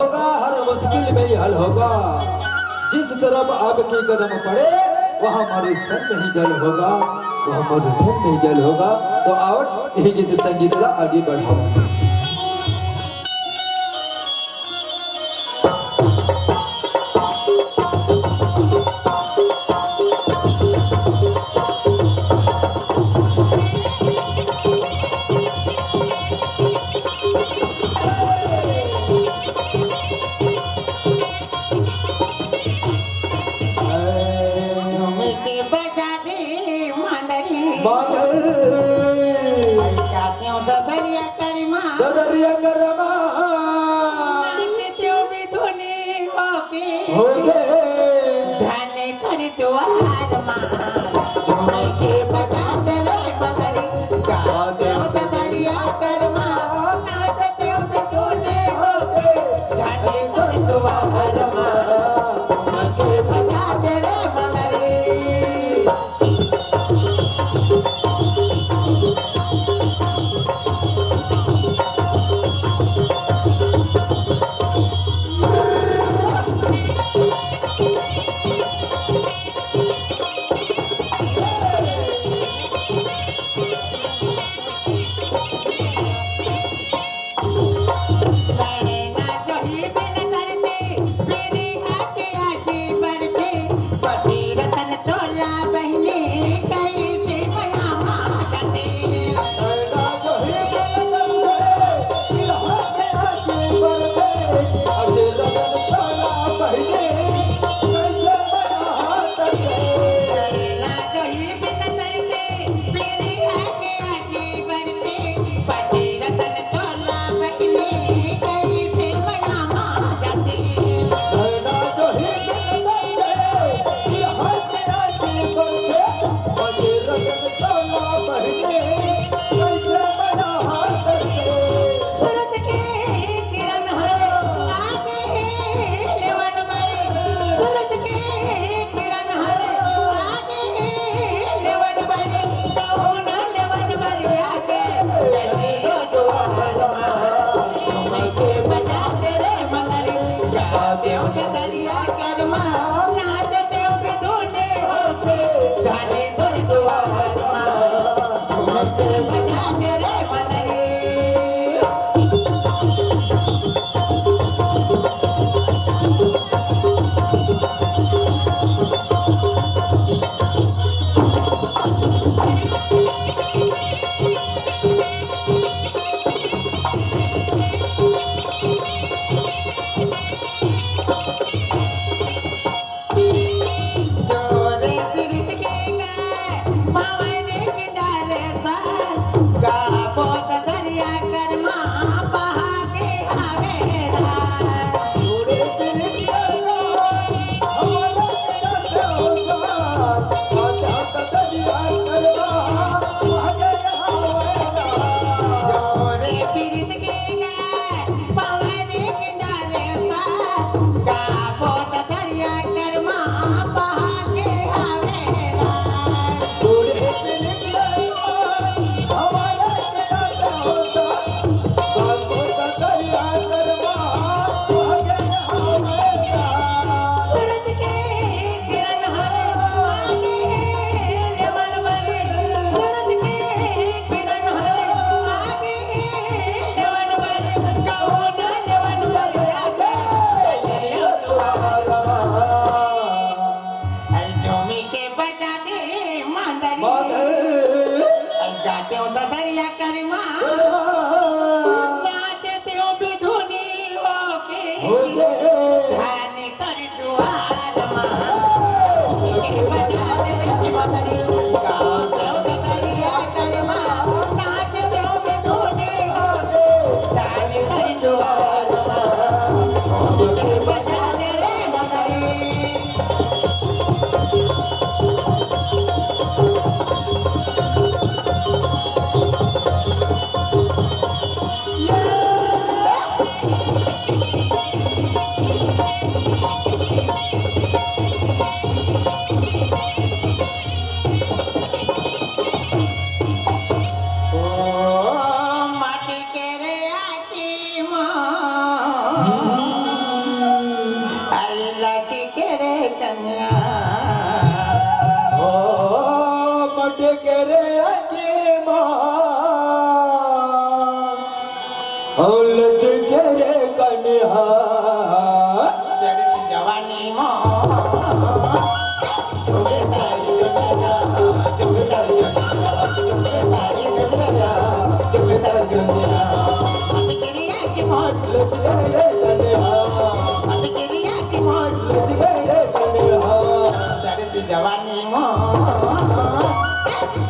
होगा, हर मुश्किल में ही हल होगा। जिस तरफ आपके कदम पड़े वहाँ मरुस्थल में ही जल होगा, वहाँ मरुस्थल में ही जल होगा। तो आओ यही गीत संगीत आगे बढ़ाओ। दरिया करमा हो गए ध्यान कर द्वार झूमे के बजाते रे मदरी गाते हो दरिया करमा नाचते हो बिधुने हो गए ध्यान कर द्वार झूमे के बजाते रे मदरी करे अकीमा औलत करे कन्हा चढ़ती जवानी मो तुम्हें सारी दुनिया तुम्हें सारी दुनिया तुम्हें सारी दुनिया तुम्हें सारी दुनिया मत क्रिया की मौत लत करे कन्हा मत क्रिया की मौत लत करे कन्हा चढ़ती जवानी मो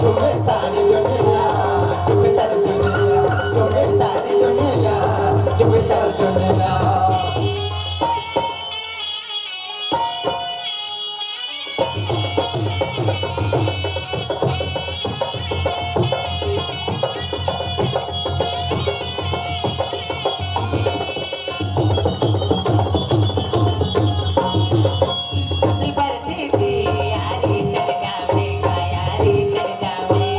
तुम्हें सारी दुनिया तुम्हें सारी दुनिया तुम्हें सारी दुनिया तुम्हें सारी दुनिया छुट्टी पर दीदी यारी चल जावेगा यारी चल जावे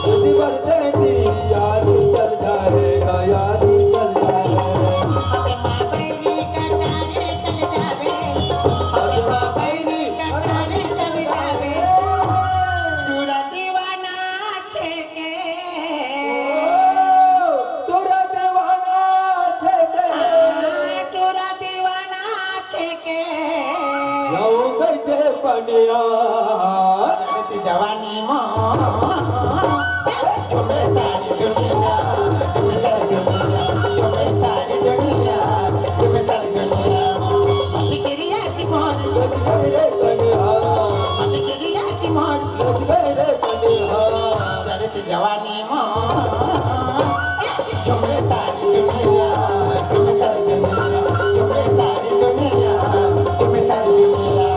यदि बरते दी यारी चल जाएगा यारी चल जाएगा अबे माँ बैरी कटारे चल जावे अबे माँ बैरी कटारे चल जावे पूरा दीवाना छेके तोरा देवाना छेटे पूरा दीवाना छेके जाऊ कैसे पनिया चढ़ती जवानी मो तुम्हें सारी दुनिया तुम्हें सारी दुनिया तुम्हें सारी दुनिया तुम्हें सारी दुनिया मत क्रिया की मौत लत करे कन्हा मत क्रिया की मौत लत करे कन्हा चढ़ती जवानी मो तुम्हें सारी दुनिया तुम्हें सारी दुनिया तुम्हें सारी दुनिया तुम्हें सारी दुनिया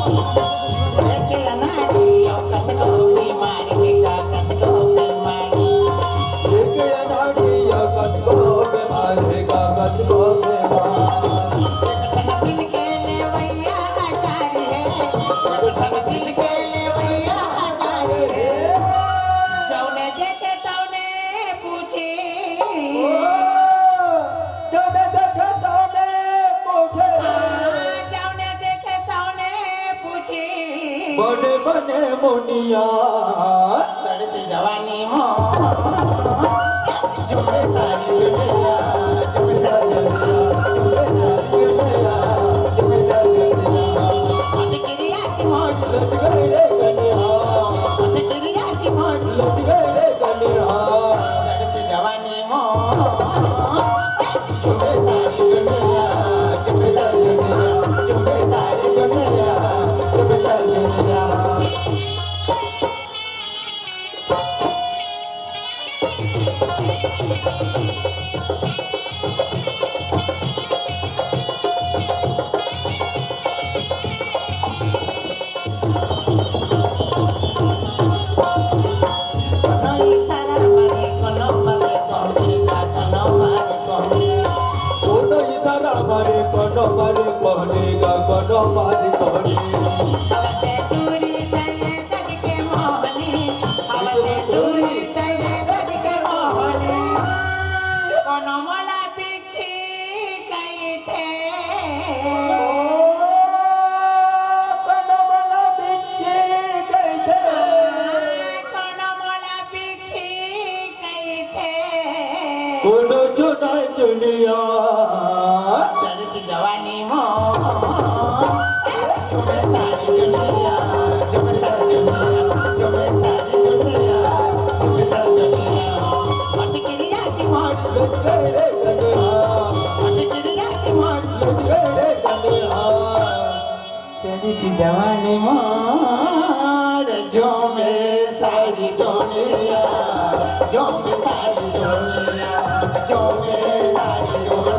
लेके अनाड़ी औकत को बीमारी देगा कत को बीमारी लेके अनाड़ी या कत को बीमारेगा कत को बीमार दिल के लेवैया आचारी है दिल के लेवैया आचारी है जौने देखे तौने पूछी जने देखे तौने पूछे जौने देखे तौने पूछी बने बने मुनिया चढ़ती जवानी मो तुम्हें सारी दुनिया तुम्हें सारी दुनिया तुम्हें सारी दुनिया तुम्हें सारी दुनिया मत क्रिया की मौत लत करे कन्हा मत क्रिया की मौत लत करे कन्हा चढ़ती जवानी मो तुम्हें सारी दुनिया तुम्हें सारी दुनिया तुम्हें सारी दुनिया तुम्हें सारी दुनिया कोनोई सारा मारे कोनो मारे कोनेगा कोनो मारे कोने कोनो इधर मारे कोनो मारे कहनेगा कोनो मारे कहने हवते टूरी तले जग के मोहनी हवते टूरी तले जग के मोहनी कोनो मोला पीछी कई थे कोनो वाला बिच्छी कैसे कोनो मोला पीछी कई थे कोनो चुना चुनिया चढ़ती जवानी मो तुम्हें सारी दुनिया तुम्हें सारी दुनिया तुम्हें सारी दुनिया तुम्हें सारी दुनिया मत क्रिया की मौत लत करे कन्हा मत क्रिया की मौत लत करे कन्हा चढ़ती जवानी मोर जो में सारी दुनिया जो में सारी दुनिया जो में सारी दुनिया